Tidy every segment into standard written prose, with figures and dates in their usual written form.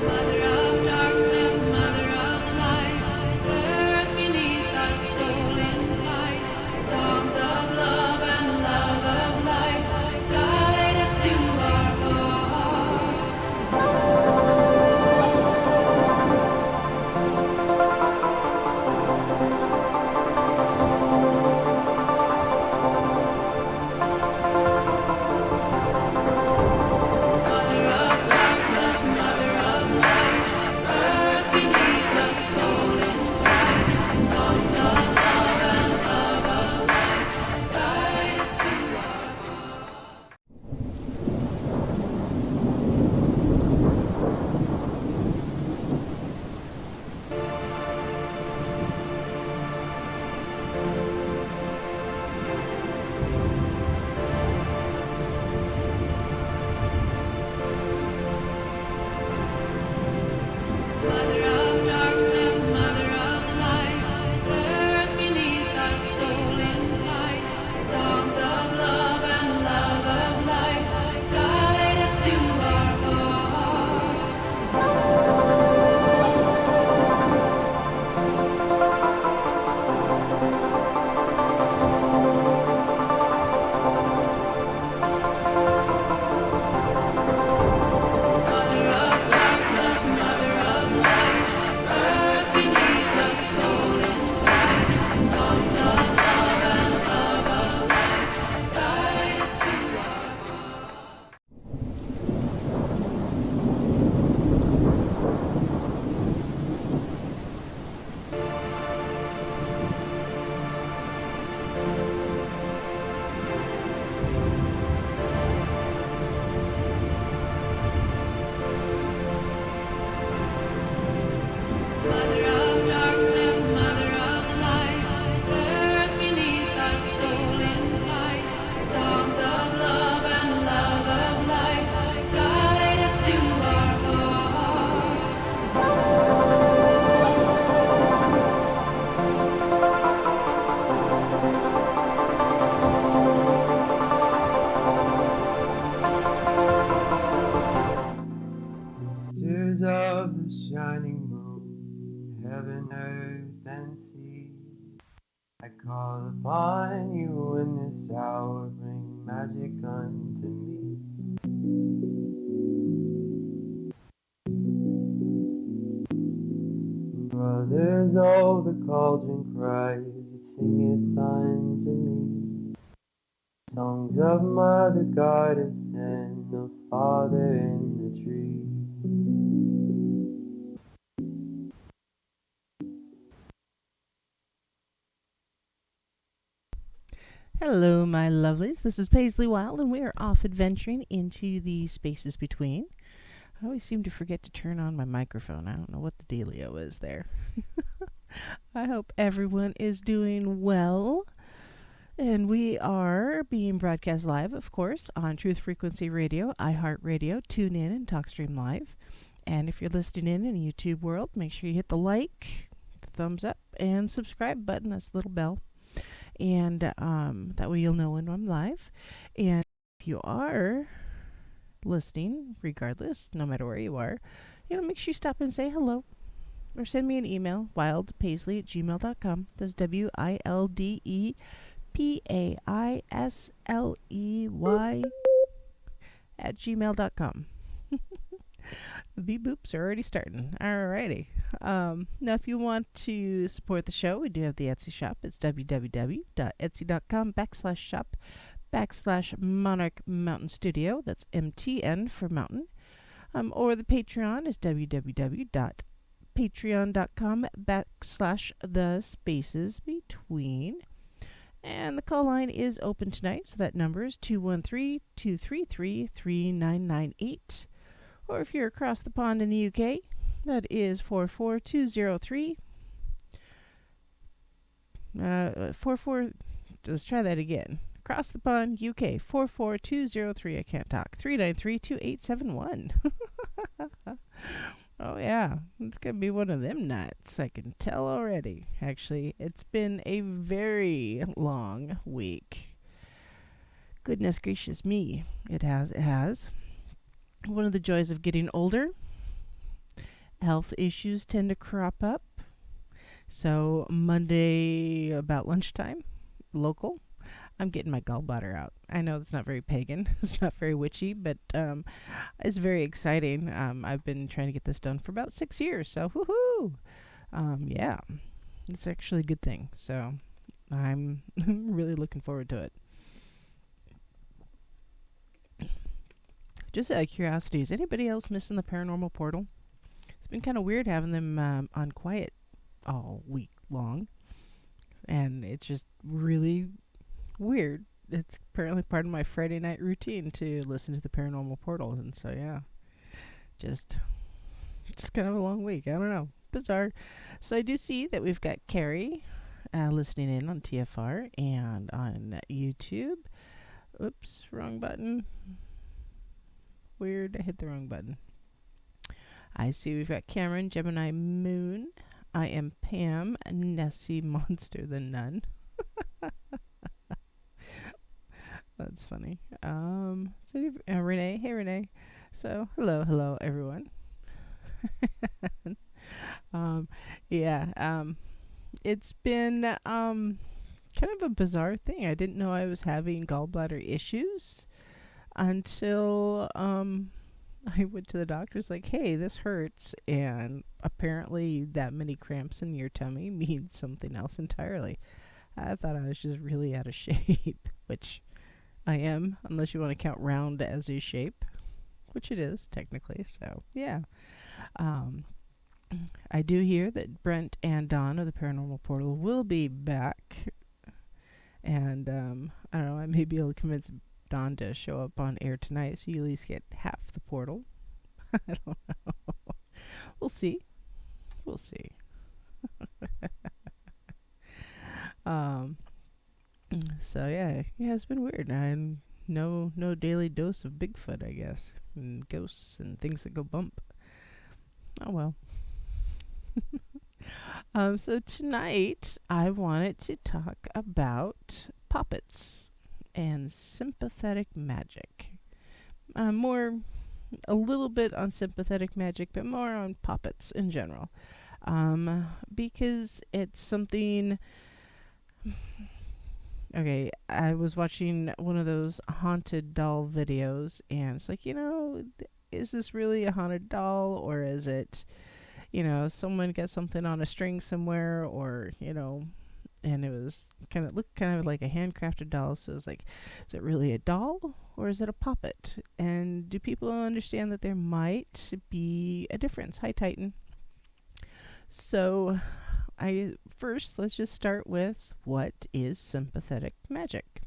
Mother of darkness, mother of light, earth beneath us, soul in flight, songs of love and love of life, guide us to our heart. Mother of darkness, mother of light, earth beneath us, soul in flight, songs of love and love of life, guide us to our Mother of darkness, mother of light, earth beneath us, soul in flight, songs of love and love of life, guide us to our heart. Mother of darkness, mother of light, earth beneath us, soul in flight, songs of love and love of life, guide us to our Mother of darkness, mother of light, earth beneath us, soul in flight, songs of love and love of life, guide us to our heart. Sisters of the shining moon, heaven, earth, and sea, I call upon you in this hour, bring magic unto me. Brothers, oh, the cauldron cries, it singeth unto me, songs of Mother Goddess and of Father in the tree. Hello, my lovelies. This is Paisley Wild, and we are off adventuring into the spaces between. I always seem to forget to turn on my microphone. I don't know what the dealio is there. I hope everyone is doing well. And we are being broadcast live, of course, on Truth Frequency Radio, iHeartRadio, TuneIn, and TalkStream Live. And if you're listening in the YouTube world, make sure you hit the like, the thumbs up, and subscribe button. That's the little bell. And that way you'll know when I'm live. And if you are listening, regardless, no matter where you are, make sure you stop and say hello. Or send me an email, wildpaisley@gmail.com. That's WILDEPAISLEY @gmail.com. The beep boops are already starting. Alrighty. Now, if you want to support the show, we do have the Etsy shop. It's www.etsy.com/shop/Monarch Mountain Studio. That's MTN for mountain. Or the Patreon is www.patreon.com/the spaces between. And the call line is open tonight, so that number is 213-233-3998. Or if you're across the pond in the UK, that is 44203. 44. Let's try that again. Across the pond, UK, 44203. I can't talk. 393-2871. Oh yeah, it's gonna be one of them nights. I can tell already. Actually, it's been a very long week. Goodness gracious me, it has. One of the joys of getting older health issues tend to crop up. So Monday about lunchtime, local, I'm getting my gallbladder out. I know it's not very pagan, it's not very witchy, but it's very exciting. I've been trying to get this done for about 6 years, so woohoo! Yeah, it's actually a good thing. So I'm really looking forward to it. Just out of curiosity, is anybody else missing the paranormal portal? It's been kind of weird having them on quiet all week long, and it's just really weird. It's apparently part of my Friday night routine to listen to the paranormal portal, and so yeah, just kind of a long week. I don't know, bizarre. So I do see that we've got Carrie listening in on TFR and on YouTube. Oops, wrong button. Weird, I hit the wrong button. I see we've got Cameron, Gemini Moon. I am Pam, Nessie Monster the Nun. That's funny. So Renee, hey Renee. So hello everyone. Yeah. It's been kind of a bizarre thing. I didn't know I was having gallbladder issues until I went to the doctor's like, hey, this hurts, and apparently that many cramps in your tummy means something else entirely. I thought I was just really out of shape, which I am, unless you want to count round as a shape, which it is technically. So yeah, I do hear that Brent and Don of the Paranormal Portal will be back, and I don't know, I may be able to convince Don to show up on air tonight, so you at least get half the portal. I don't know. We'll see. We'll see. So yeah, it's been weird. And no daily dose of Bigfoot, I guess, and ghosts and things that go bump. Oh well. So tonight I wanted to talk about Poppets and Sympathetic Magic. A little bit on Sympathetic Magic, but more on Poppets in general. Because it's something. Okay, I was watching one of those haunted doll videos, and it's like, is this really a haunted doll, or is it, someone got something on a string somewhere, or, and it was looked kind of like a handcrafted doll, so it's like, is it really a doll, or is it a puppet? And do people understand that there might be a difference? Hi, Titan. So, let's just start with, what is sympathetic magic?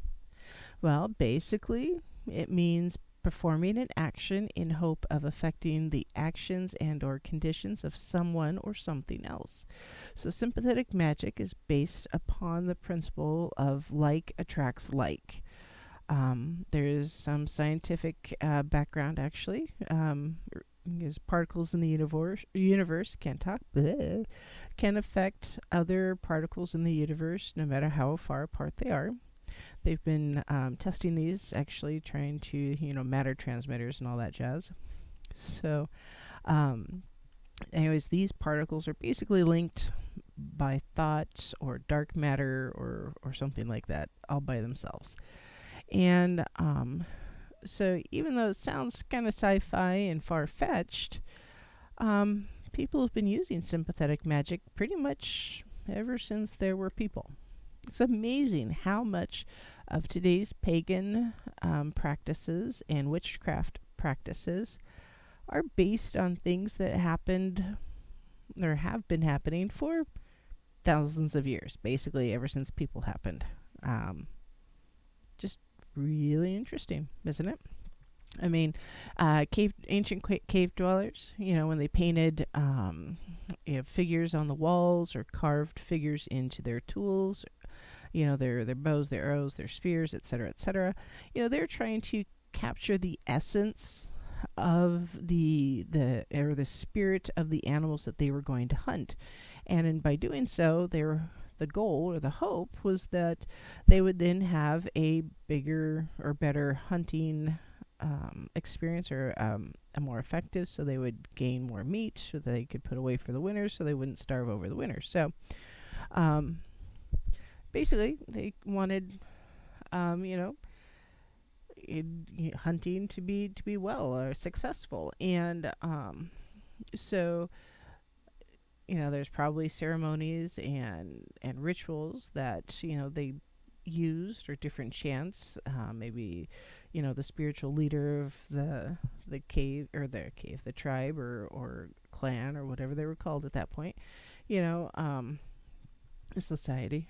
Well, basically, it means performing an action in hope of affecting the actions and or conditions of someone or something else. So sympathetic magic is based upon the principle of like attracts like. There is some scientific background, actually. Is particles in the universe can't talk, bleh, can affect other particles in the universe no matter how far apart they are. They've been testing these, actually trying to, matter transmitters and all that jazz. So, anyways, these particles are basically linked by thought or dark matter or something like that, all by themselves. And so even though it sounds kind of sci-fi and far-fetched, people have been using sympathetic magic pretty much ever since there were people. It's amazing how much of today's pagan practices and witchcraft practices are based on things that happened or have been happening for thousands of years, basically ever since people happened. Just really interesting, isn't it? I mean, ancient cave dwellers, when they painted figures on the walls or carved figures into their tools, their bows, their arrows, their spears, etc., they're trying to capture the essence of the spirit of the animals that they were going to hunt. And by doing so, the goal or the hope was that they would then have a bigger or better hunting experience or more effective, so they would gain more meat, so that they could put away for the winter, so they wouldn't starve over the winter. So um, basically, they wanted, you know, hunting to be well or successful, and so there's probably ceremonies and rituals that they used, or different chants. Maybe the spiritual leader of the cave, the tribe, or clan, or whatever they were called at that point. You know, society.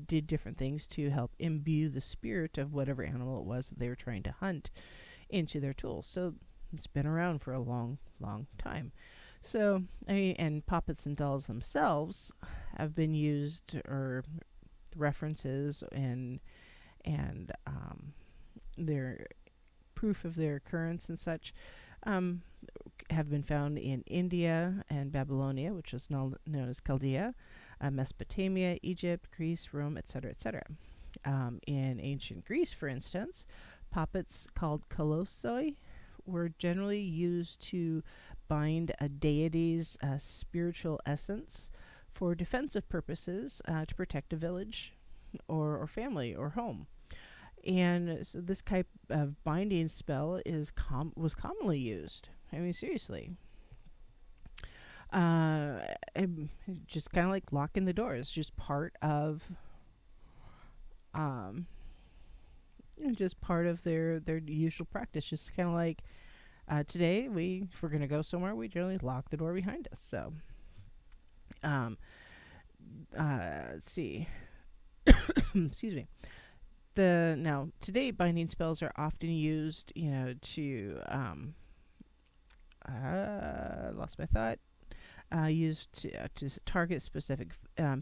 Did different things to help imbue the spirit of whatever animal it was that they were trying to hunt into their tools. So it's been around for a long, long time. So, and poppets and dolls themselves have been used, or references and their proof of their occurrence and such, um, have been found in India and Babylonia, which is now known as Chaldea, Mesopotamia, Egypt, Greece, Rome, etc., etc. In ancient Greece, for instance, poppets called kolossoi were generally used to bind a deity's spiritual essence for defensive purposes, to protect a village or family or home. And so this type of binding spell was commonly used. I mean, seriously. Just kind of like locking the door. It's just part of um, their usual practice. Just kind of like, today, if we're going to go somewhere, we generally lock the door behind us. So, let's see. Excuse me. Now today, binding spells are often used, to lost my thought. Used to target specific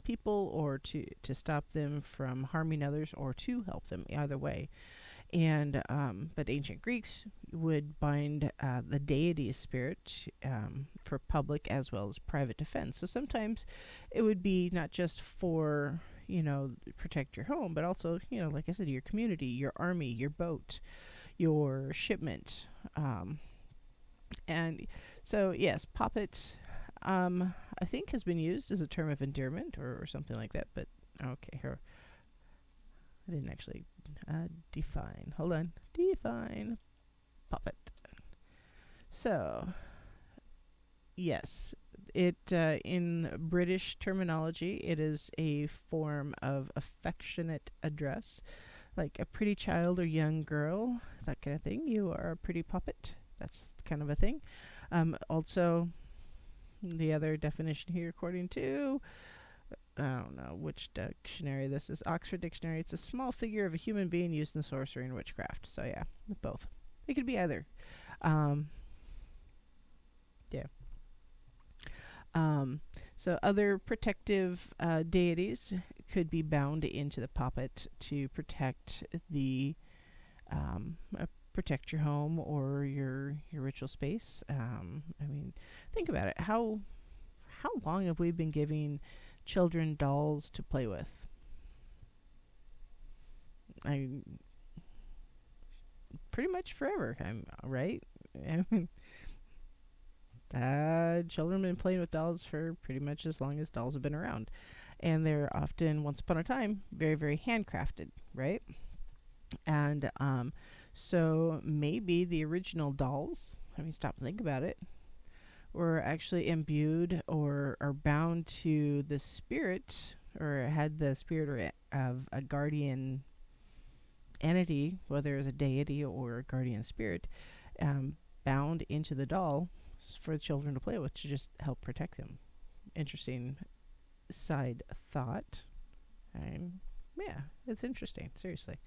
people, or to stop them from harming others, or to help them, either way. And but ancient Greeks would bind the deity's spirit, for public as well as private defense. So sometimes it would be not just for protect your home, but also, like I said, your community, your army, your boat, your shipment. And so yes, poppet, I think, has been used as a term of endearment, or something like that. But okay, here, I didn't actually define. Hold on. Define puppet. So, yes, it in British terminology, it is a form of affectionate address, like a pretty child or young girl, that kind of thing. You are a pretty puppet. That's kind of a thing. Also, the other definition here, according to, I don't know which dictionary this is, Oxford Dictionary, it's a small figure of a human being used in sorcery and witchcraft. So yeah, both. It could be either. Yeah. So other protective deities could be bound into the puppet to protect protect your home, or your ritual space. I mean, think about it. How long have we been giving children dolls to play with? Pretty much forever. Right. I mean, children have been playing with dolls for pretty much as long as dolls have been around, and they're often, once upon a time, very, very handcrafted, right? And so maybe the original dolls, I mean, stop and think about it, were actually imbued, or bound to the spirit, or had the spirit of a guardian entity, whether it was a deity or a guardian spirit, bound into the doll for the children to play with, to just help protect them. Interesting side thought. Yeah, it's interesting, seriously.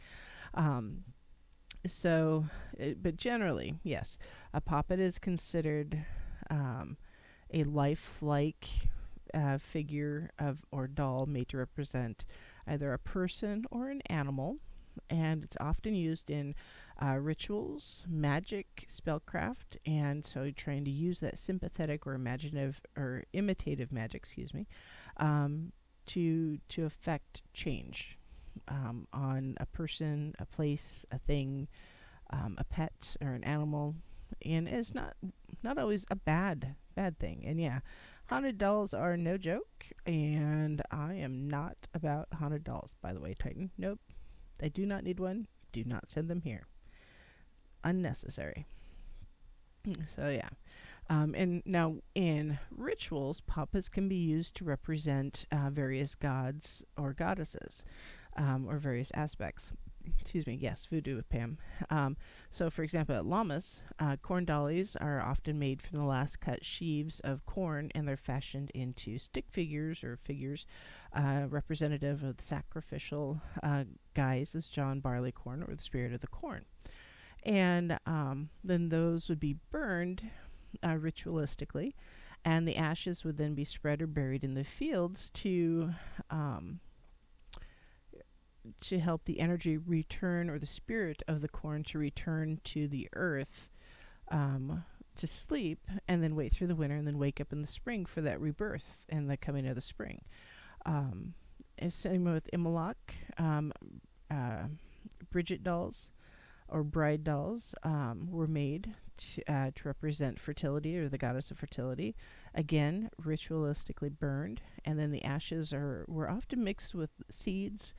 But generally, yes, a puppet is considered a lifelike figure or doll made to represent either a person or an animal, and it's often used in rituals, magic, spellcraft, and so trying to use that sympathetic or imaginative or imitative magic, to affect change on a person, a place, a thing, a pet, or an animal, and it's not always a bad thing. And yeah, haunted dolls are no joke, and I am not about haunted dolls, by the way, Titan. Nope, I do not need one. Do not send them here. Unnecessary. So yeah. And now in rituals, papas can be used to represent various gods or goddesses, or various aspects. Excuse me, yes, voodoo, Pam. So, for example, at Llamas, corn dollies are often made from the last cut sheaves of corn, and they're fashioned into stick figures or figures representative of the sacrificial guise as John Barleycorn or the spirit of the corn. And then those would be burned ritualistically, and the ashes would then be spread or buried in the fields um, to help the energy return, or the spirit of the corn to return to the earth, to sleep and then wait through the winter and then wake up in the spring for that rebirth and the coming of the spring. And same with Imbolc, Bridget dolls or bride dolls were made to represent fertility, or the goddess of fertility. Again, ritualistically burned, and then the ashes were often mixed with seeds,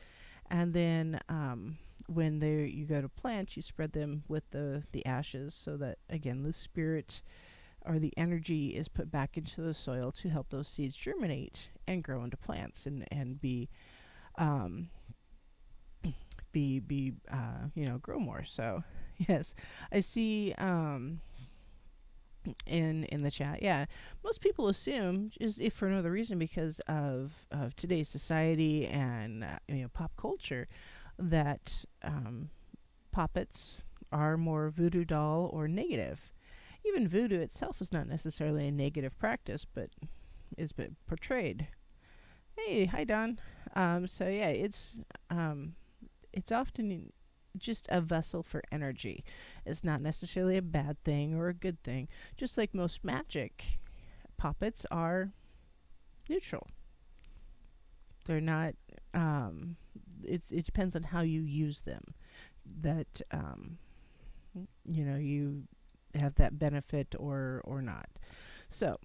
and then when you go to plant, you spread them with the ashes, so that again the spirit or the energy is put back into the soil to help those seeds germinate and grow into plants and um, grow more. So yes, I see in the chat. Yeah, most people assume, just if for no other reason, because of today's society and pop culture, that Poppets are more voodoo doll or negative. Even voodoo itself is not necessarily a negative practice, but is portrayed. Hey, hi Don. So yeah, it's often just a vessel for energy. It's not necessarily a bad thing or a good thing. Just like most magic, Poppets are neutral. They're not. It depends on how you use them. That you have that benefit or not. So,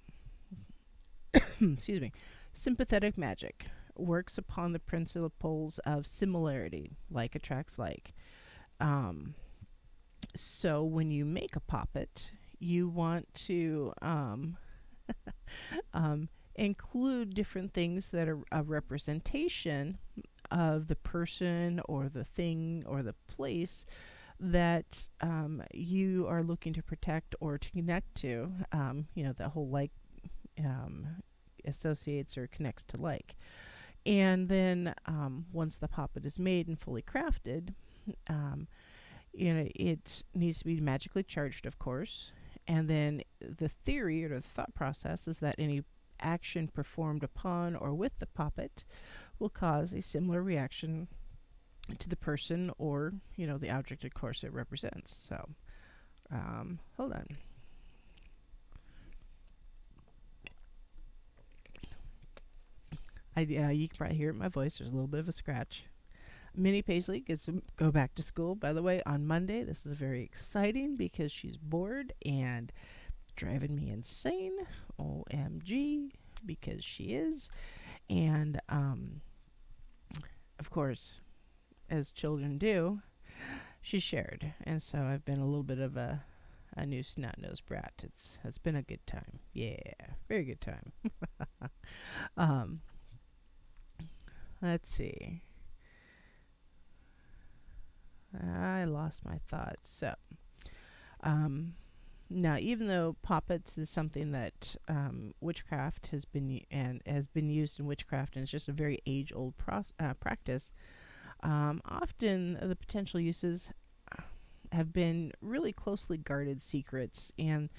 excuse me. Sympathetic magic works upon the principles of similarity, like attracts like. So when you make a poppet, you want to include different things that are a representation of the person or the thing or the place that you are looking to protect or to connect to. The whole like associates or connects to like. And then once the poppet is made and fully crafted, it needs to be magically charged, of course. And then the theory or the thought process is that any action performed upon or with the poppet will cause a similar reaction to the person or, the object, of course, it represents. So, hold on. You can probably hear it in my voice. There's a little bit of a scratch. Minnie Paisley gets to go back to school, by the way, on Monday. This is very exciting because she's bored and driving me insane. OMG, because she is. And, of course, as children do, she's shared. And so I've been a little bit of a new snot-nosed brat. It's been a good time. Yeah, very good time. Let's see. I lost my thoughts. So, now, even though Poppets is something that witchcraft has been used in witchcraft, and it's just a very age-old practice, often the potential uses have been really closely guarded secrets, and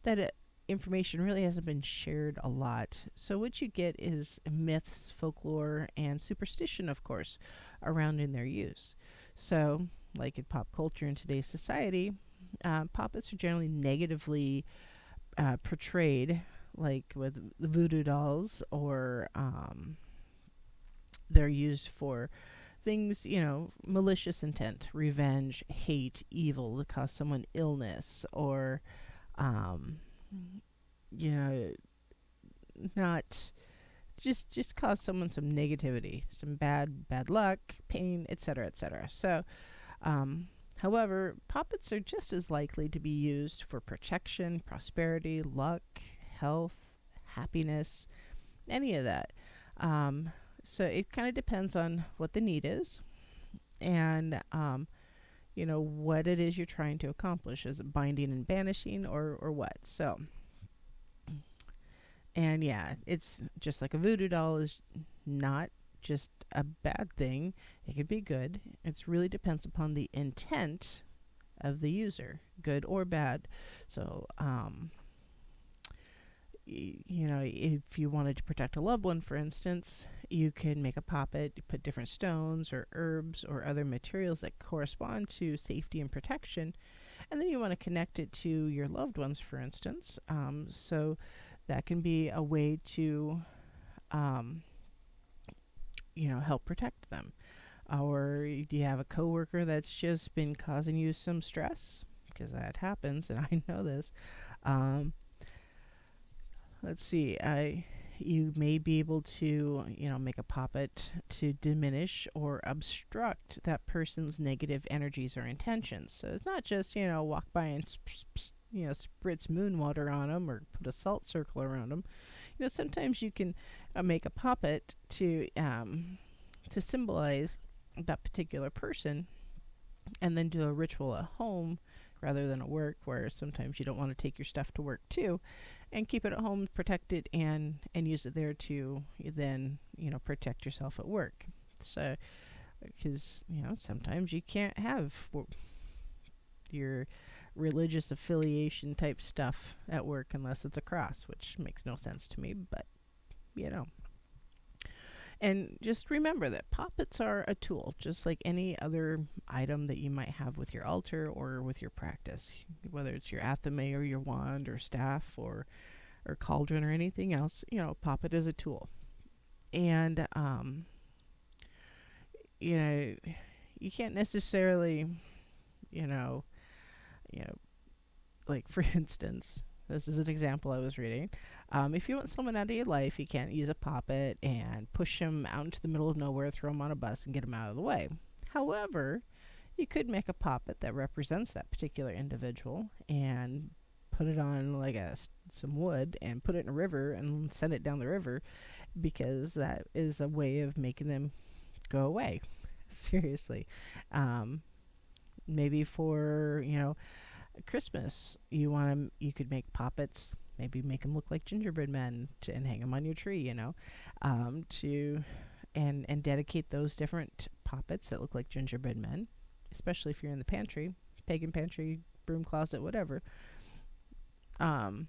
that information really hasn't been shared a lot. So what you get is myths, folklore, and superstition, of course, around in their use. So, like in pop culture in today's society, Poppets are generally negatively portrayed, like with the voodoo dolls, or they're used for things, malicious intent, revenge, hate, evil, to cause someone illness, or um, you know, not just cause someone some negativity, some bad luck, pain, etc., etc. So, um, however, poppets are just as likely to be used for protection, prosperity, luck, health, happiness, any of that. Um, so it kind of depends on what the need is, and what it is you're trying to accomplish. Is it binding and banishing, or what? So, and yeah, it's just like a voodoo doll is not just a bad thing. It could be good. It really depends upon the intent of the user, good or bad. So, if you wanted to protect a loved one, for instance, you can make a poppet, you put different stones or herbs or other materials that correspond to safety and protection, and then you want to connect it to your loved ones, for instance. So that can be a way to, um, help protect them. Or do you have a coworker that's just been causing you some stress? Because that happens, and I know this. Um, let's see. You may be able to, make a poppet to diminish or obstruct that person's negative energies or intentions. So it's not just, walk by and spritz moon water on them or put a salt circle around them. Sometimes you can make a poppet to symbolize that particular person, and then do a ritual at home rather than at work, where sometimes you don't want to take your stuff to work too, and keep it at home, protect it, and use it there to then protect yourself at work. So, because sometimes you can't have your religious affiliation type stuff at work unless it's a cross, which makes no sense to me, but you know. And just remember that poppets are a tool, just like any other item that you might have with your altar or with your practice, whether it's your athame or your wand or staff or cauldron or anything else. Poppet is a tool, and you know, you can't necessarily, you know, you know, like for instance, this is an example I was reading. If you want someone out of your life, you can't use a poppet and push them out into the middle of nowhere, throw them on a bus, and get them out of the way. However, you could make a poppet that represents that particular individual and put it on like some wood and put it in a river and send it down the river, because that is a way of making them go away. Seriously. Maybe for, Christmas, you could make poppets, maybe make them look like gingerbread men and hang them on your tree, to and dedicate those different poppets that look like gingerbread men, especially if you're in the pantry, pagan pantry, broom closet, whatever. um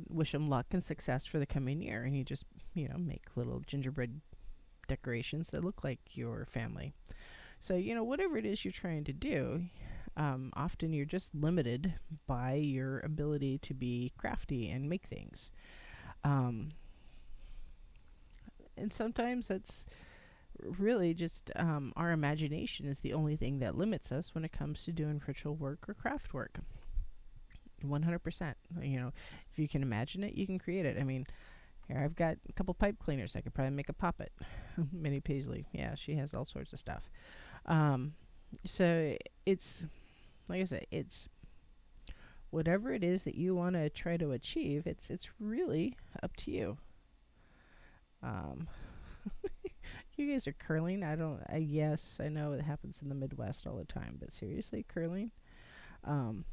Wish them luck and success for the coming year, and you just make little gingerbread decorations that look like your family. So whatever it is you're trying to do, often you're just limited by your ability to be crafty and make things. Um, and sometimes that's really just our imagination is the only thing that limits us when it comes to doing ritual work or craft work. 100%. If you can imagine it, you can create it. I mean, here I've got a couple pipe cleaners. I could probably make a poppet. Minnie Paisley. Yeah, she has all sorts of stuff. So it's, like I said, it's whatever it is that you want to try to achieve. It's really up to you. Um, you guys are curling. Yes, I know it happens in the Midwest all the time, but seriously, curling. Um,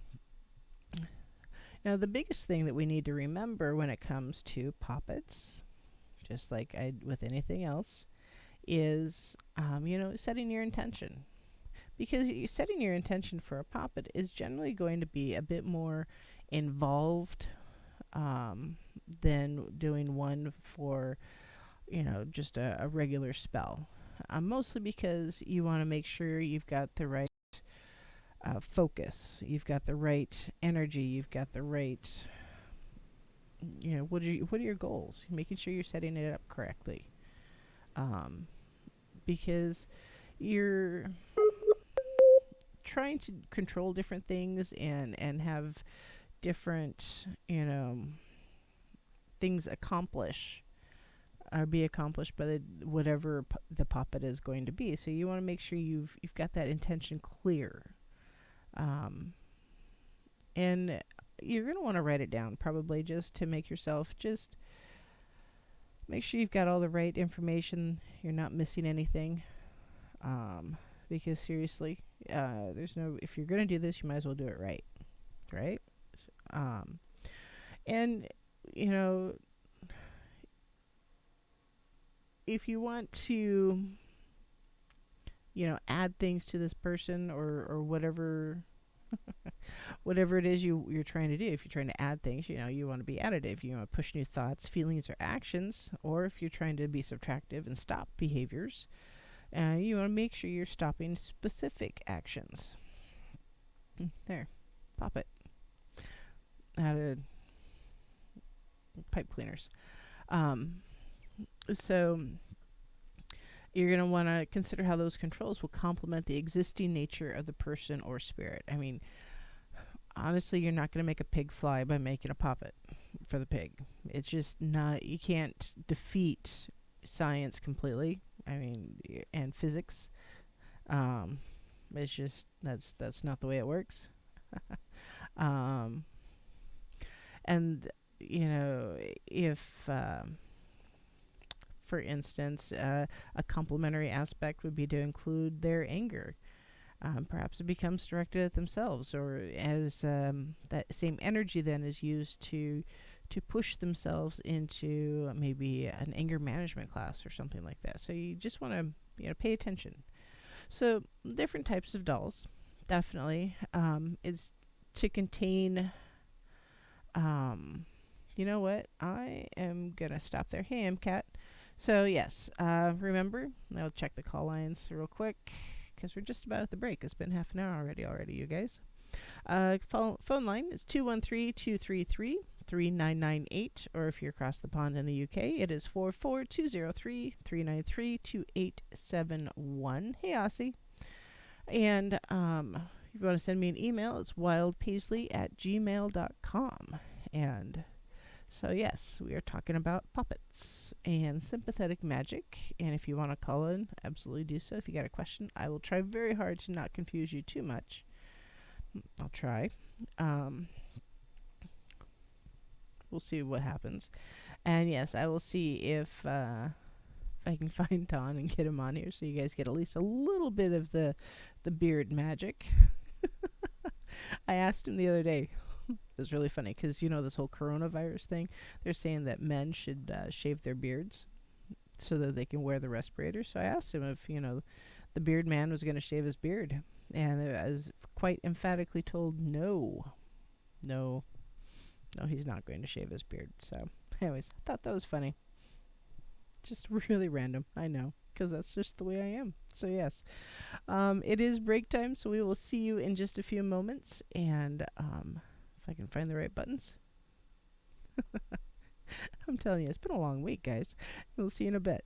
Now, the biggest thing that we need to remember when it comes to poppets, just like with anything else, is setting your intention. Because setting your intention for a poppet is generally going to be a bit more involved than doing one for just a regular spell. Mostly because you want to make sure you've got the right focus, you've got the right energy, you've got the right. What are your goals? Making sure you're setting it up correctly, because you're trying to control different things and have different, things accomplish or be accomplished by whatever the puppet is going to be. So you want to make sure you've got that intention clear, and you're going to want to write it down probably just to make sure you've got all the right information. You're not missing anything, because seriously, if you're going to do this, you might as well do it right, right? And if you want to, add things to this person or whatever, whatever it is you're trying to do. If you're trying to add things, you want to be additive. You want to push new thoughts, feelings, or actions. Or if you're trying to be subtractive and stop behaviors, you want to make sure you're stopping specific actions. There, pop it. Added pipe cleaners. So you're going to want to consider how those controls will complement the existing nature of the person or spirit. I mean, honestly, you're not going to make a pig fly by making a puppet for the pig. It's just not, you can't defeat science completely. I mean, and physics. It's just, that's not the way it works. And, if, for instance, a complementary aspect would be to include their anger. Perhaps it becomes directed at themselves, or as that same energy then is used to push themselves into maybe an anger management class or something like that. So you just want to pay attention. So different types of dolls, definitely, is to contain. You know what? I am gonna stop there. Hey, MCAT. So yes, remember, I'll check the call lines real quick because we're just about at the break. It's been half an hour already, you guys. Phone line is 213-233-3998, or if you're across the pond in the UK, it is 44203-393-2871. Hey, Aussie. And if you want to send me an email, it's wildpaisley@gmail.com. And so, yes, we are talking about puppets and sympathetic magic. And if you want to call in, absolutely do so. If you got a question, I will try very hard to not confuse you too much. I'll try. We'll see what happens. And yes, I will see if I can find Don and get him on here so you guys get at least a little bit of the beard magic. I asked him the other day. It was really funny because, this whole coronavirus thing, they're saying that men should shave their beards so that they can wear the respirator. So I asked him if, the beard man was going to shave his beard. And I was quite emphatically told no, he's not going to shave his beard. So anyways, I thought that was funny. Just really random, I know, because that's just the way I am. So yes, it is break time, so we will see you in just a few moments. And if I can find the right buttons. I'm telling you, it's been a long week, guys. We'll see you in a bit.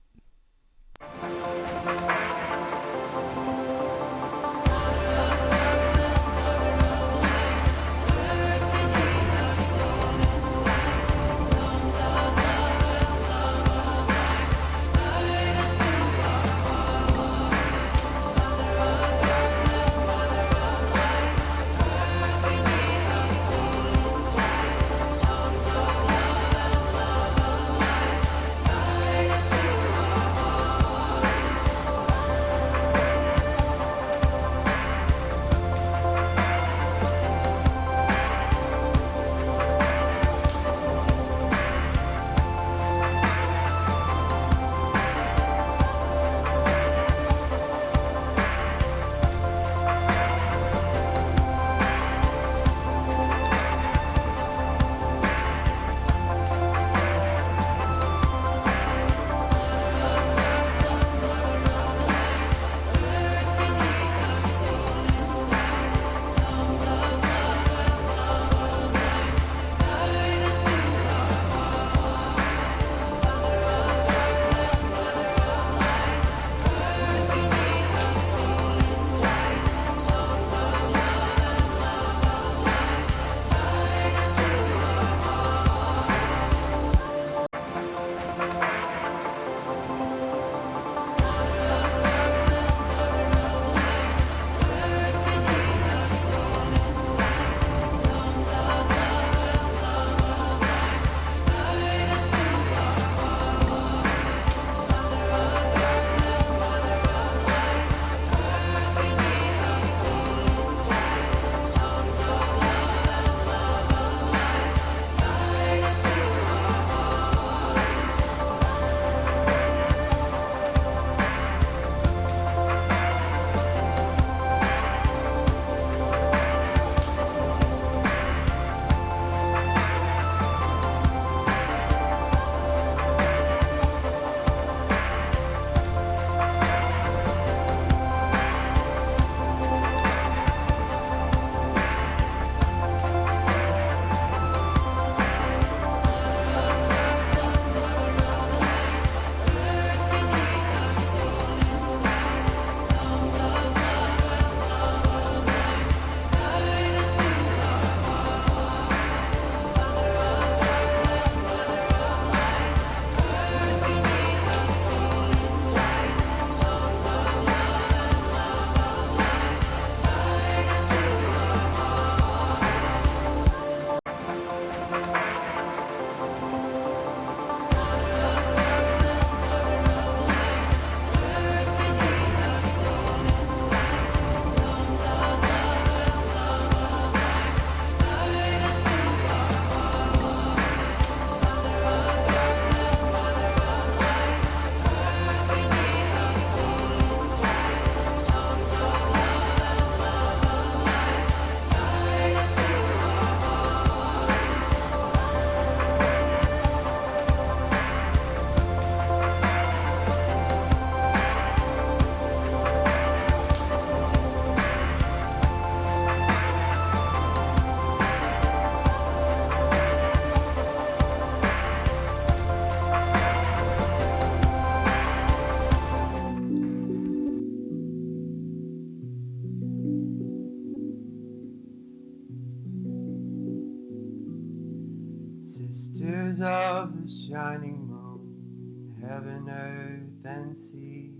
Sisters of the shining moon, heaven, earth, and sea,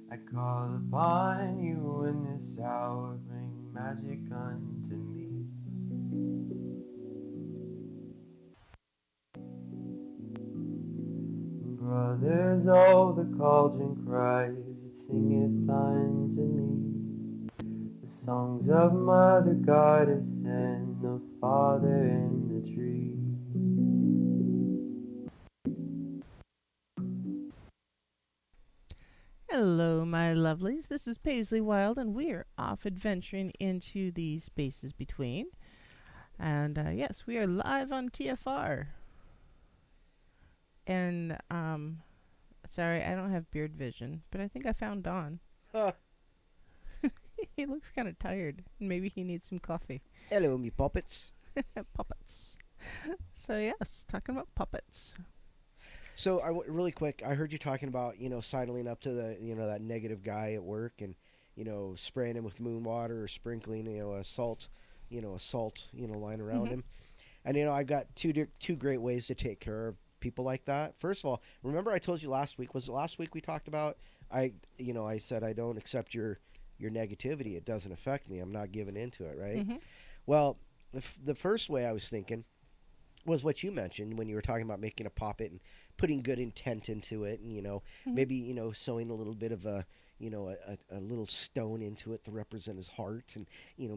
I call upon you in this hour, bring magic unto me. Brothers, oh, the cauldron cries, it singeth unto me the songs of Mother Goddess and of Father in the tree. Hello, my lovelies. This is Paisley Wild, and we are off adventuring into the spaces between. And yes, we are live on TFR. And sorry, I don't have beard vision, but I think I found Don. Huh. He looks kind of tired. Maybe he needs some coffee. Hello, me Poppets. Puppets. So yes, talking about puppets. So really quick, I heard you talking about, sidling up to the, that negative guy at work and, spraying him with moon water or sprinkling, a salt line around him. And, I've got two great ways to take care of people like that. First of all, remember I told you last week, was it last week we talked about, I said I don't accept your negativity. It doesn't affect me. I'm not giving into it, right? Mm-hmm. Well, the first way I was thinking was what you mentioned when you were talking about making a poppet and putting good intent into it, and maybe sewing a little bit of a little stone into it to represent his heart, and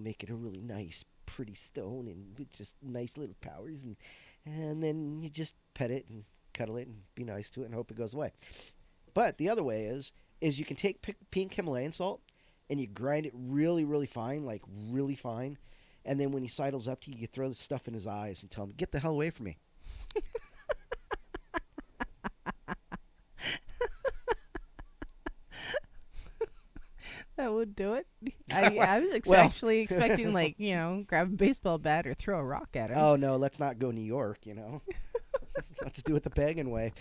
make it a really nice, pretty stone, and with just nice little powers, and then you just pet it and cuddle it and be nice to it and hope it goes away. But the other way is you can take pink Himalayan salt and you grind it really, really fine, like really fine. And then when he sidles up to you, you throw the stuff in his eyes and tell him, "Get the hell away from me." That would do it. I was actually expecting, grab a baseball bat or throw a rock at him. Oh, no, let's not go New York, Let's do it the Pagan way.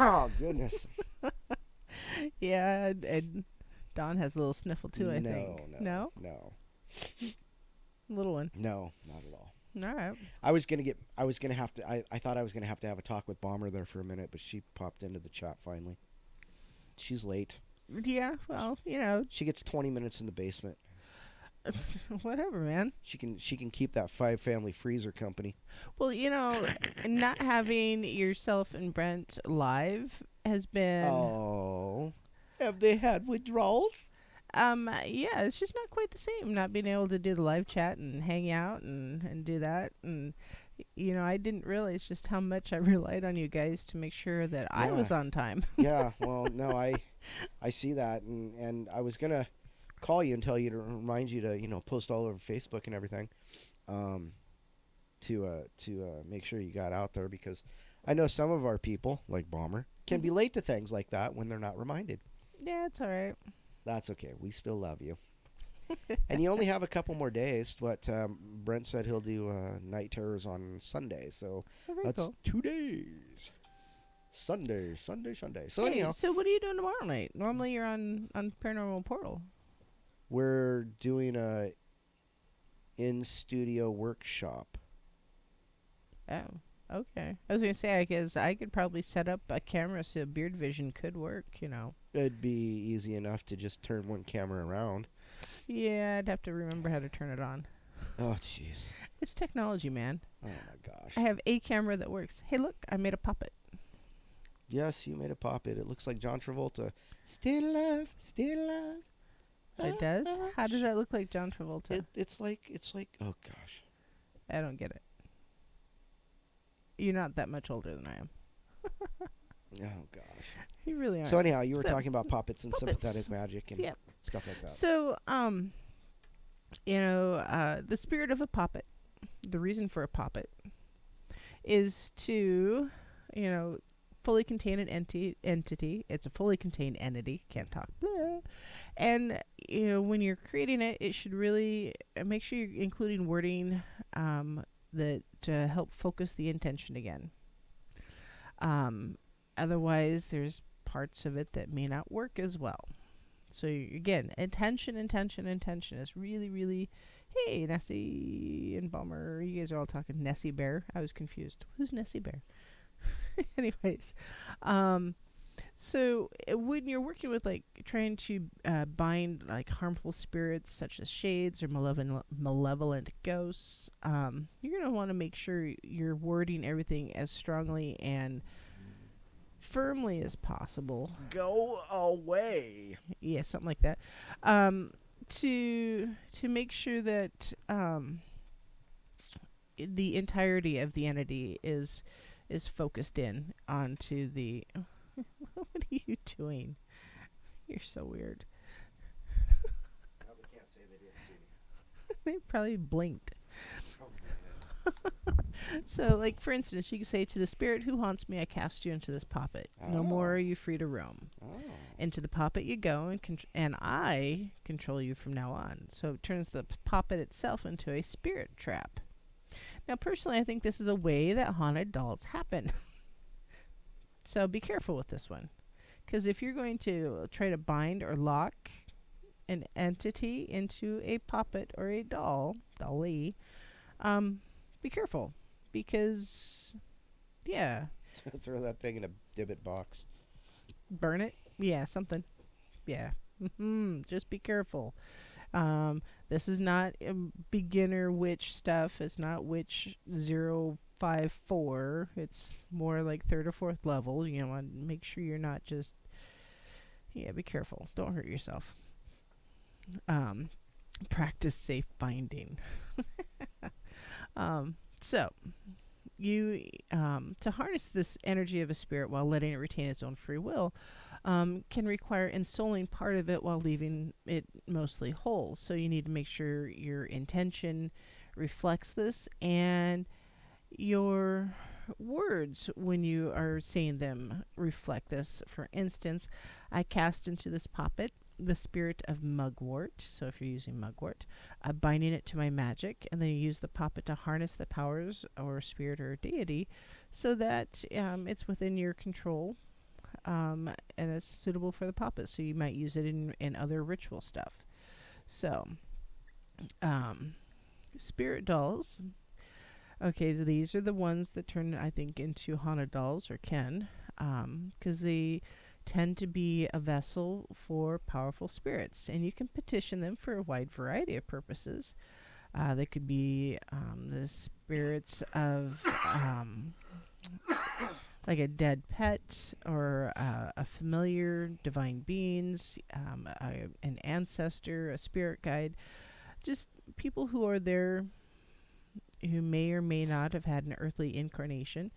Oh, goodness. Yeah, and Don has a little sniffle too, I think. No? No. Little one. No, not at all. All right. I thought I was gonna have to have a talk with Bomber there for a minute, but she popped into the chat finally. She's late. Yeah, well, She gets 20 minutes in the basement. whatever, man. She can keep that 5-family freezer company. Well, not having yourself and Brent live has been... Oh. Have they had withdrawals? Yeah, it's just not quite the same, not being able to do the live chat and hang out and do that. And, I didn't realize just how much I relied on you guys to make sure that I was on time. Yeah, well, no, I see that. And I was going to call you and tell you to remind you to, post all over Facebook and everything to make sure you got out there, because I know some of our people, like Bomber, can be late to things like that when they're not reminded. Yeah, it's all right. That's okay. We still love you. And you only have a couple more days. Brent said he'll do Night Terrors on Sunday, so that's cool. 2 days. Sunday. So Hey, anyhow, so what are you doing tomorrow night? Normally you're on Paranormal Portal. we're doing a in-studio workshop. Oh, okay. I was going to say, I guess I could probably set up a camera so Beard Vision could work, It'd be easy enough to just turn one camera around. Yeah, I'd have to remember how to turn it on. Oh, jeez. It's technology, man. Oh, my gosh. I have a camera that works. Hey, look, I made a puppet. Yes, you made a puppet. It looks like John Travolta. Still alive, still alive. It does? How does that look like John Travolta? It's like, oh, gosh. I don't get it. You're not that much older than I am. Oh, gosh. You really are. So anyhow, you were So, talking about puppets and puppets. sympathetic magic and stuff like that. So, the spirit of a poppet, the reason for a poppet, is to, fully contain an entity. It's a fully contained entity. Can't talk. Blah. And, when you're creating it, it should really make sure you're including wording that to help focus the intention again. Otherwise, there's parts of it that may not work as well. So again, intention is really, really Hey, Nessie and Bummer. You guys are all talking Nessie Bear. I was confused. Who's Nessie Bear? Anyways, um, so when you're working with like trying to bind like harmful spirits such as shades or malevolent ghosts, you're gonna want to make sure you're wording everything as strongly and firmly as possible. Go away. Yeah, something like that. Um, to make sure that the entirety of the entity is focused in onto the. What are you doing? You're so weird. Probably can't say they didn't see me. They probably blinked. Probably So, like for instance, you could say, "To the spirit who haunts me, I cast you into this poppet. No more are you free to roam. Oh. Into the poppet you go, and I control you from now on." So it turns the poppet itself into a spirit trap. Now, personally, I think this is a way that haunted dolls happen. So be careful with this one. Because if you're going to try to bind or lock an entity into a puppet or a dolly, be careful. Because, yeah, Throw that thing in a divot box. burn it. Yeah, something. Yeah. Just be careful. This is not beginner witch stuff. It's not witch 054. It's more like third or fourth level. You want to make sure you're not just. Yeah, be careful. Don't hurt yourself. Practice safe binding. So, you to harness this energy of a spirit while letting it retain its own free will can require ensouling part of it while leaving it mostly whole. So you need to make sure your intention reflects this, and your words when you are saying them reflect this. For instance, I cast into this poppet the spirit of mugwort. So if you're using mugwort, binding it to my magic, and then you use the poppet to harness the powers or spirit or deity so that it's within your control, and it's suitable for the poppet. So you might use it in other ritual stuff. So, spirit dolls. Okay, so these are the ones that turn, I think, into haunted dolls, or can, because they tend to be a vessel for powerful spirits, and you can petition them for a wide variety of purposes. They could be the spirits of like a dead pet, or a familiar, divine beings, an ancestor, a spirit guide, just people who are there who may or may not have had an earthly incarnation.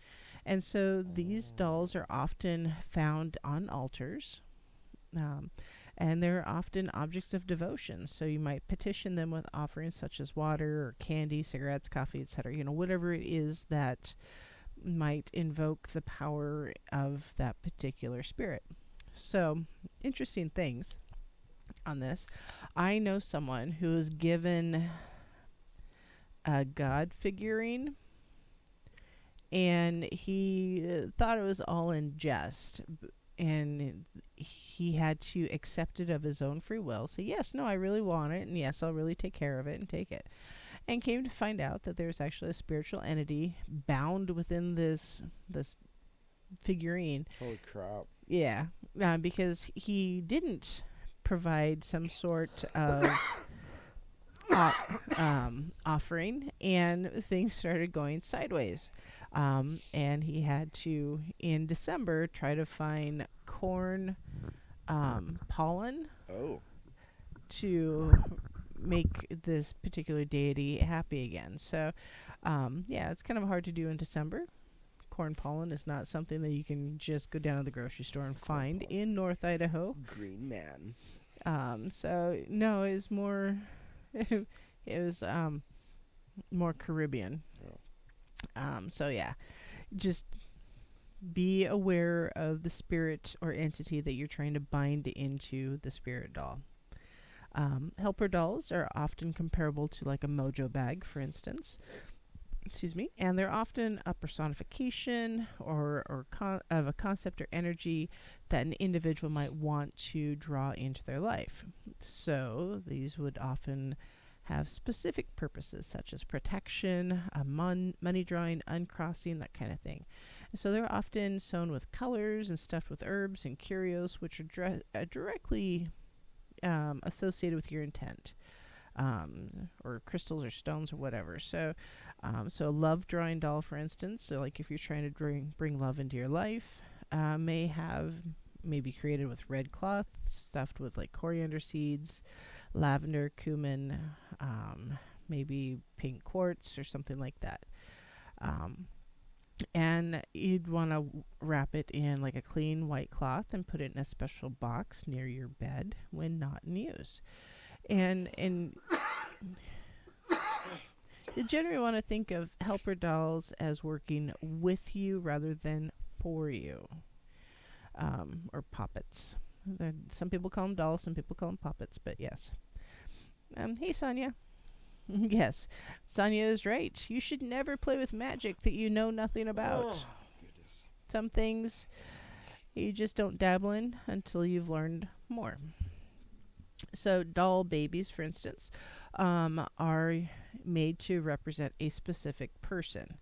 And so these dolls are often found on altars, and they're often objects of devotion. So you might petition them with offerings such as water or candy, cigarettes, coffee, etc. Whatever it is that might invoke the power of that particular spirit. So, interesting things on this. I know someone who was given a god figurine, and he thought it was all in jest, and he had to accept it of his own free will. Say, yes, no, I really want it, and yes, I'll really take care of it and take it. And came to find out that there's actually a spiritual entity bound within this figurine. Holy crap. Yeah, because he didn't provide some sort of offering, and things started going sideways. And he had to, in December, try to find corn pollen to make this particular deity happy again. So, yeah, it's kind of hard to do in December. Corn pollen is not something that you can just go down to the grocery store and find in North Idaho. Green man. So no, it was more, it was more Caribbean. So yeah, just be aware of the spirit or entity that you're trying to bind into the spirit doll. Helper dolls are often comparable to like a mojo bag, for instance. Excuse me. And they're often a personification or of a concept or energy that an individual might want to draw into their life. So these would often have specific purposes such as protection, money drawing, uncrossing, that kind of thing. So they're often sewn with colors and stuffed with herbs and curios, which are directly associated with your intent, or crystals or stones or whatever. So a love drawing doll, for instance, so like if you're trying to bring love into your life, may be created with red cloth, stuffed with like coriander seeds, lavender, cumin, maybe pink quartz or something like that. And you'd want to wrap it in like a clean white cloth and put it in a special box near your bed when not in use. And you generally want to think of helper dolls as working with you rather than for you, or poppets. Some people call them dolls, some people call them poppets, but yes. Hey, Sonia. Yes, Sonia is right. You should never play with magic that you know nothing about. Oh, goodness. Some things you just don't dabble in until you've learned more. So doll babies, for instance, are made to represent a specific person.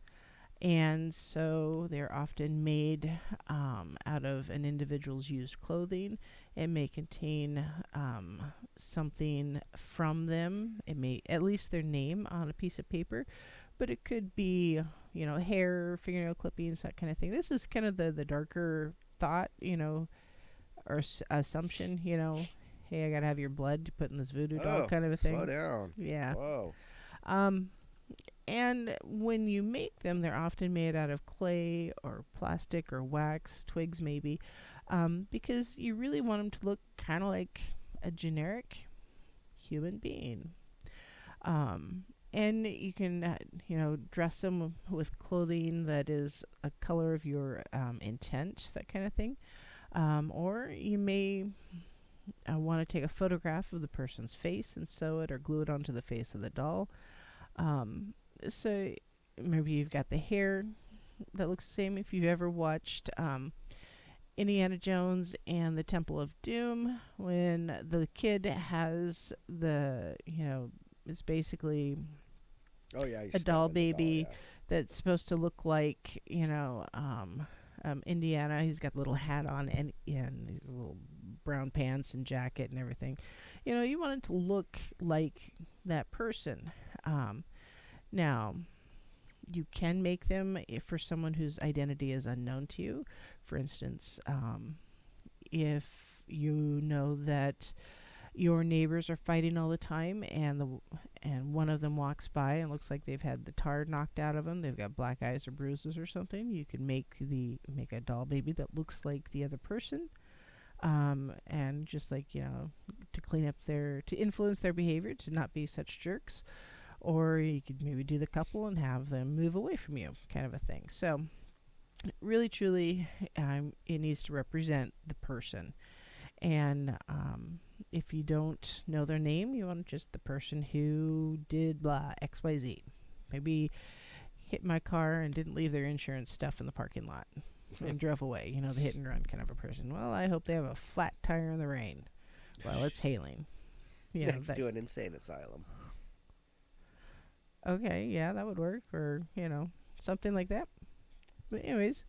And so they're often made out of an individual's used clothing. It may contain something from them. It may, at least their name on a piece of paper, but it could be, hair, fingernail clippings, that kind of thing. This is kind of the darker thought, or assumption, hey, I gotta have your blood to put in this voodoo doll kind of a thing. Slow down. Yeah. Whoa. And when you make them, they're often made out of clay or plastic or wax, twigs maybe, because you really want them to look kind of like a generic human being. And you can, dress them with clothing that is a color of your intent, that kind of thing. Or you may want to take a photograph of the person's face and sew it or glue it onto the face of the doll. So maybe you've got the hair that looks the same. If you've ever watched Indiana Jones and the Temple of Doom, when the kid has it's basically a doll baby that's supposed to look like, Indiana. He's got a little hat on and little brown pants and jacket and everything. You want it to look like that person. Now, you can make them for someone whose identity is unknown to you. For instance, if you know that your neighbors are fighting all the time and one of them walks by and looks like they've had the tar knocked out of them, they've got black eyes or bruises or something, you can make a doll baby that looks like the other person. And just like, to clean up to influence their behavior, to not be such jerks. Or you could maybe do the couple and have them move away from you, kind of a thing. So, really, truly, it needs to represent the person. And if you don't know their name, you want just the person who did blah, XYZ. Maybe hit my car and didn't leave their insurance stuff in the parking lot and drove away. The hit and run kind of a person. Well, I hope they have a flat tire in the rain while it's hailing. Next to an insane asylum. Okay, yeah, that would work, or something like that. But anyways,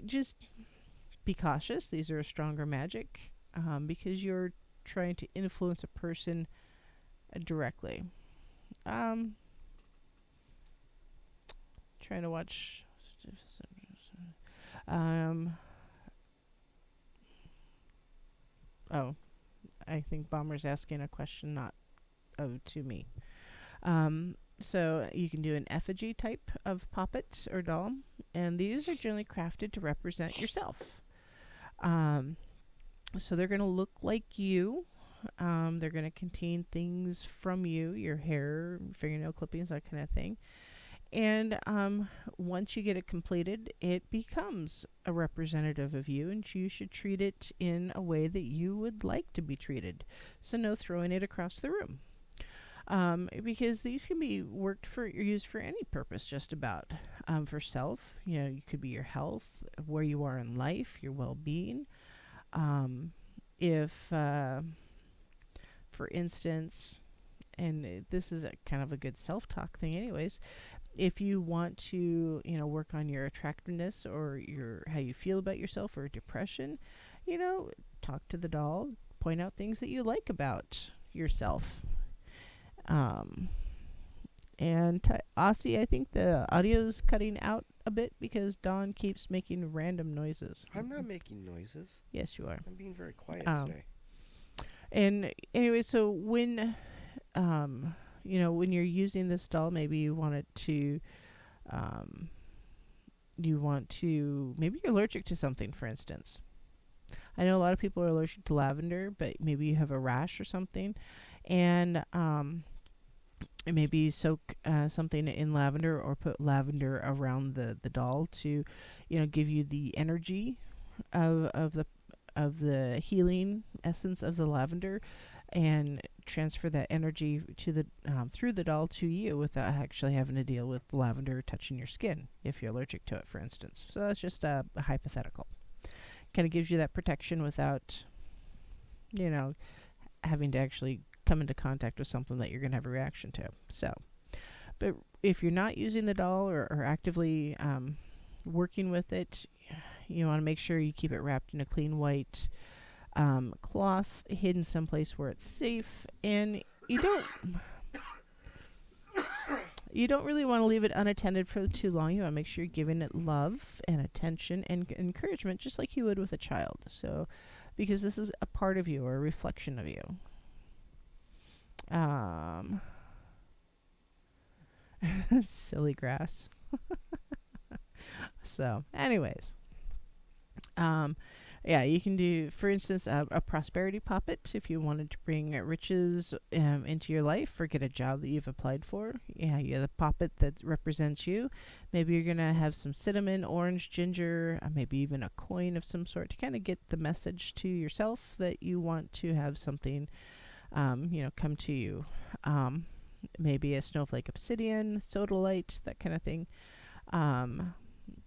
just be cautious. These are a stronger magic because you're trying to influence a person directly. Trying to watch. Oh, I think Bomber's asking a question not to me. So you can do an effigy type of poppet or doll, and these are generally crafted to represent yourself. So they're going to look like you. They're going to contain things from you, your hair, fingernail clippings, that kind of thing. And once you get it completed, it becomes a representative of you, and you should treat it in a way that you would like to be treated. So no throwing it across the room. Because these can be used for any purpose, just about. For self, you could be your health, where you are in life, your well-being. If, for instance, this is a kind of a good self-talk thing anyways. If you want to, work on your attractiveness or your how you feel about yourself or depression, talk to the doll, point out things that you like about yourself. Um, and Aussie, I think the audio's cutting out a bit because Dawn keeps making random noises. I'm not making noises. Yes, you are. I'm being very quiet Um, today. And anyway, so when you're using this doll, maybe you want it to, maybe you're allergic to something, for instance. I know a lot of people are allergic to lavender, but maybe you have a rash or something, and maybe you soak something in lavender or put lavender around the doll to, give you the energy of the healing essence of the lavender, and transfer that energy to the through the doll to you without actually having to deal with lavender touching your skin if you're allergic to it, for instance. So that's just a hypothetical. Kind of gives you that protection without, having to actually come into contact with something that you're going to have a reaction to. So, but if you're not using the doll or actively working with it, you want to make sure you keep it wrapped in a clean white cloth, hidden someplace where it's safe, and you don't really want to leave it unattended for too long. You want to make sure you're giving it love and attention and encouragement, just like you would with a child. So, because this is a part of you or a reflection of you. Silly grass. So, anyways, yeah, you can do, for instance, a prosperity poppet if you wanted to bring riches into your life or get a job that you've applied for. Yeah, you have the poppet that represents you. Maybe you're going to have some cinnamon, orange, ginger, maybe even a coin of some sort to kind of get the message to yourself that you want to have something, come to you. Maybe a snowflake obsidian, sodalite, that kind of thing.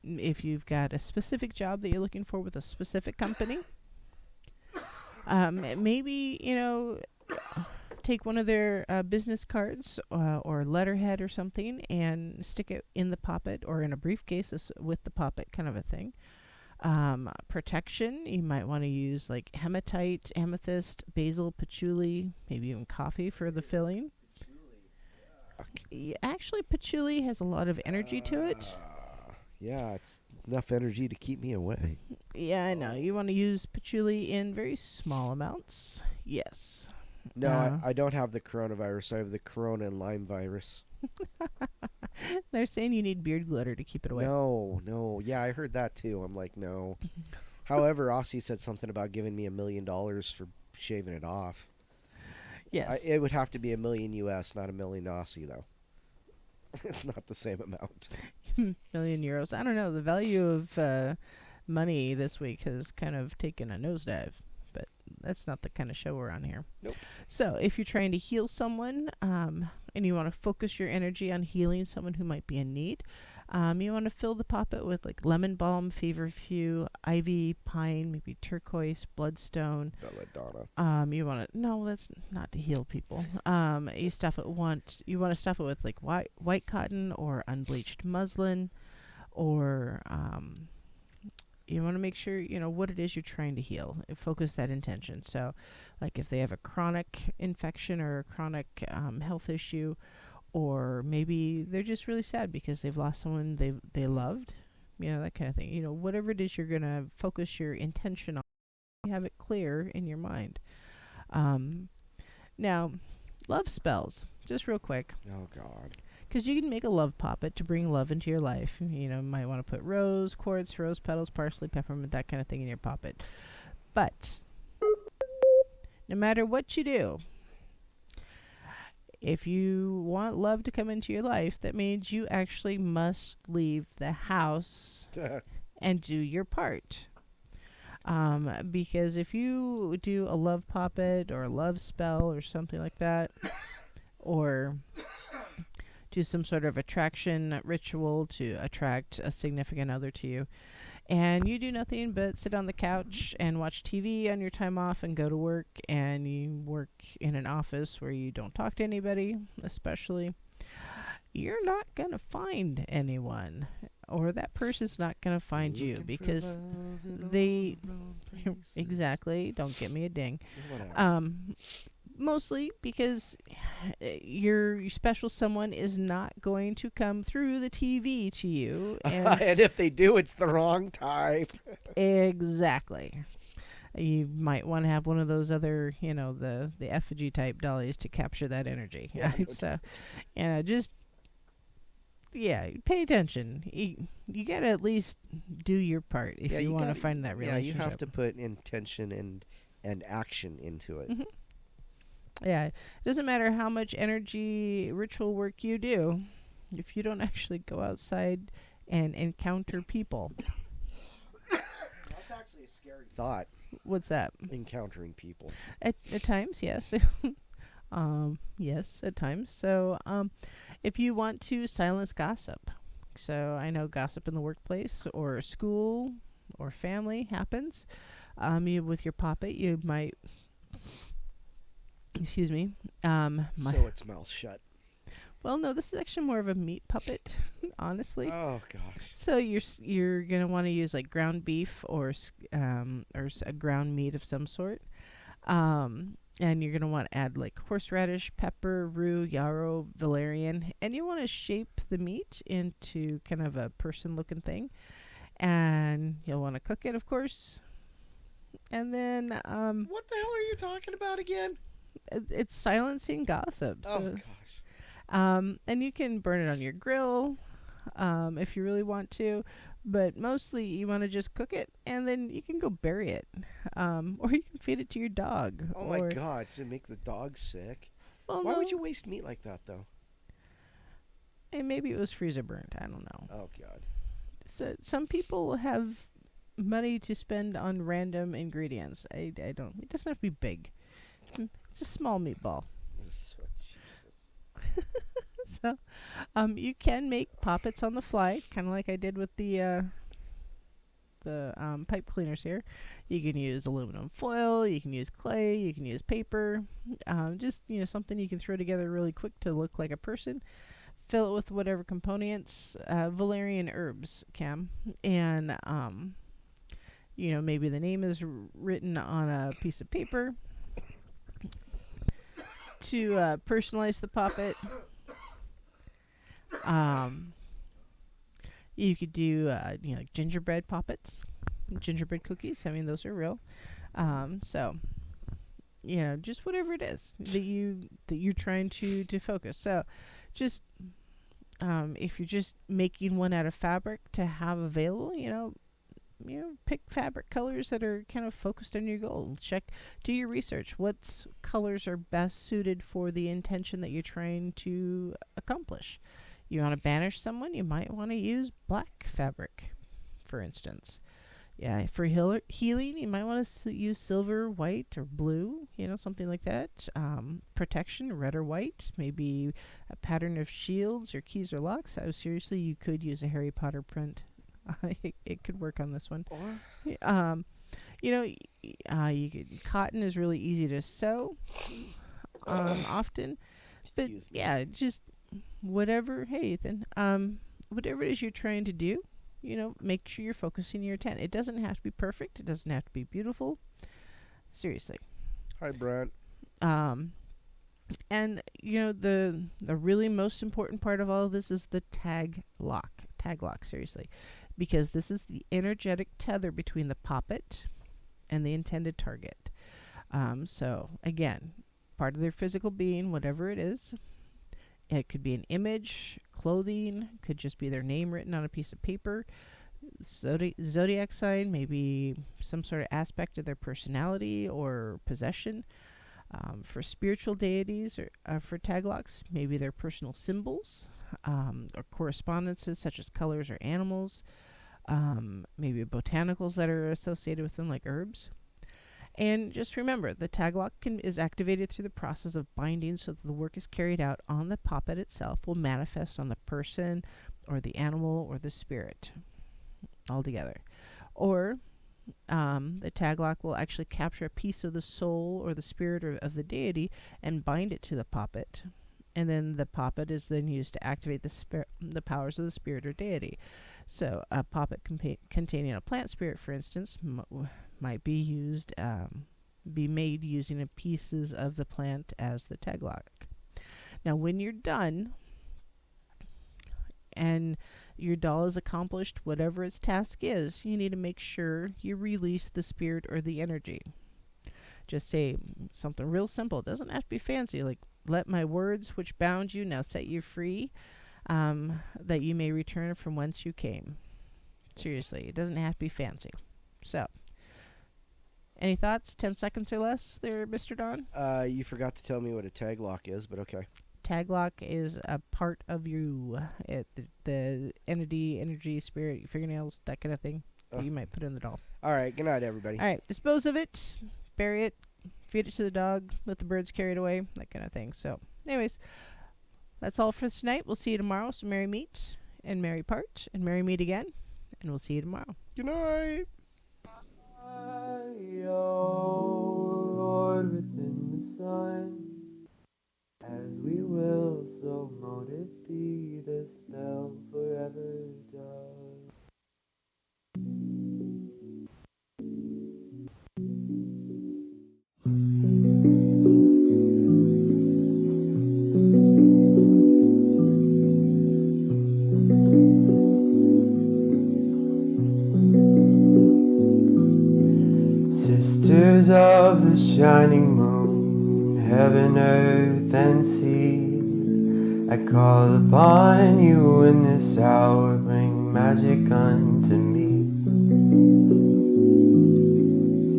If you've got a specific job that you're looking for with a specific company, maybe, take one of their business cards or letterhead or something and stick it in the poppet or in a briefcase with the poppet, kind of a thing. Protection, you might want to use like hematite, amethyst, basil, patchouli, maybe even coffee for the filling. Actually, patchouli has a lot of energy to it. Yeah, it's enough energy to keep me away. Yeah, I know. You want to use patchouli in very small amounts. Yes. No, I don't have the coronavirus. I have the corona and Lyme virus. They're saying you need beard glitter to keep it away. No. Yeah, I heard that too. I'm like, no. However, Aussie said something about giving me $1 million for shaving it off. Yes. It would have to be $1 million US, not $1 million Aussie, though. It's not the same amount. Million euros. I don't know. The value of money this week has kind of taken a nosedive, but that's not the kind of show we're on here. Nope. So if you're trying to heal someone and you want to focus your energy on healing someone who might be in need, you want to fill the poppet with like lemon balm, feverfew, ivy, pine, maybe turquoise, bloodstone. Belladonna. You want to that's not to heal people. You want to stuff it with like white cotton or unbleached muslin, or you want to make sure what it is you're trying to heal. Focus that intention. So, like if they have a chronic infection or a chronic health issue, or maybe they're just really sad because they've lost someone they loved, that kind of thing. Whatever it is you're gonna focus your intention on, you have it clear in your mind. Now, love spells, just real quick. Oh God. Because you can make a love poppet to bring love into your life. Might want to put rose quartz, rose petals, parsley, peppermint, that kind of thing in your poppet. But no matter what you do, if you want love to come into your life, that means you actually must leave the house and do your part. Because if you do a love poppet or a love spell or something like that, or do some sort of attraction ritual to attract a significant other to you, and you do nothing but sit on the couch and watch TV on your time off and go to work, and you work in an office where you don't talk to anybody, especially, you're not going to find anyone, or that person's not going to find you, because they exactly, don't get me a ding. Whatever. Mostly because your special someone is not going to come through the TV to you. And And if they do, it's the wrong type. exactly. You might want to have one of those other, the effigy type dollies to capture that energy. Yeah, no So, just, pay attention. You got to at least do your part if Yeah, you want to gotta- find that Yeah, relationship. you have to put intention and action into it. Mhm. Yeah, it doesn't matter how much energy ritual work you do if you don't actually go outside and encounter people. That's actually a scary thought, What's that? encountering people. At times, yes. Yes, at times. So, if you want to silence gossip, so I know gossip in the workplace or school or family happens. With your poppet, you might. Excuse me. So its mouth shut. Well, no, this is actually more of a meat puppet, honestly. Oh gosh. So you're gonna want to use like ground beef or a ground meat of some sort, and you're gonna want to add like horseradish, pepper, rue, yarrow, valerian, and you want to shape the meat into kind of a person-looking thing, and you'll want to cook it, of course, and then What the hell are you talking about again? it's silencing gossip. Oh So, gosh. and you can burn it on your grill if you really want to, but mostly you want to just cook it, and then you can go bury it, or you can feed it to your dog. Oh my god, to make the dog sick. Well, Why no, would you waste meat like that though? and maybe it was freezer burnt. I don't know. Oh god. So some people have money to spend on random ingredients. I don't. It doesn't have to be big. It's a small meatball. Jesus. So, you can make poppets on the fly, kind of like I did with the pipe cleaners here. You can use aluminum foil, you can use clay, you can use paper, just something you can throw together really quick to look like a person. Fill it with whatever components, valerian herbs, Cam, and maybe the name is written on a piece of paper. To personalize the poppet, you could do like gingerbread poppets, gingerbread cookies. I mean, those are real. So just whatever it is that you're trying to focus. So just if you're just making one out of fabric to have available, pick fabric colors that are kind of focused on your goal. Do your research. What colors are best suited for the intention that you're trying to accomplish? You want to banish someone, you might want to use black fabric, for instance. Yeah, for healing, you might want to use silver, white, or blue, something like that. Protection, red or white, maybe a pattern of shields or keys or locks. Seriously, you could use a Harry Potter print. It could work on this one. Cotton is really easy to sew. Often, but yeah, just whatever. Hey, Ethan. Whatever it is you're trying to do, make sure you're focusing your intent. It doesn't have to be perfect. It doesn't have to be beautiful. Seriously. Hi, Brent. And the really most important part of all of this is the tag lock. Tag lock, seriously. Because this is the energetic tether between the poppet and the intended target. So, again, part of their physical being, whatever it is. It could be an image, clothing, could just be their name written on a piece of paper. Zodiac sign, maybe some sort of aspect of their personality or possession. For spiritual deities or for taglocks, maybe their personal symbols or correspondences such as colors or animals. Maybe botanicals that are associated with them, like herbs. And just remember, the tag lock is activated through the process of binding, so that the work is carried out on the poppet itself, will manifest on the person or the animal or the spirit altogether. Or the tag lock will actually capture a piece of the soul or the spirit of the deity and bind it to the poppet. And then the poppet is then used to activate the powers of the spirit or deity. So a poppet containing a plant spirit, for instance, might be used, be made using pieces of the plant as the tag lock. Now, when you're done and your doll has accomplished whatever its task is, you need to make sure you release the spirit or the energy. Just say something real simple. It doesn't have to be fancy, like, let my words which bound you now set you free, that you may return from whence you came. Seriously, it doesn't have to be fancy. So, any thoughts? 10 seconds or less there, Mr. Don? You forgot to tell me what a tag lock is, but okay. Tag lock is a part of you. The entity, energy, spirit, your fingernails, that kind of thing. You might put in the doll. All right, good night, everybody. All right, dispose of it, bury it, feed it to the dog, let the birds carry it away, that kind of thing. So, anyways, that's all for tonight. We'll see you tomorrow. So merry meet and merry part and merry meet again, and we'll see you tomorrow. Good night. O Lord, within the sun, as we will, so mote it be, the spell forever done. Sisters of the shining moon, heaven, earth, and sea, I call upon you in this hour, bring magic unto me.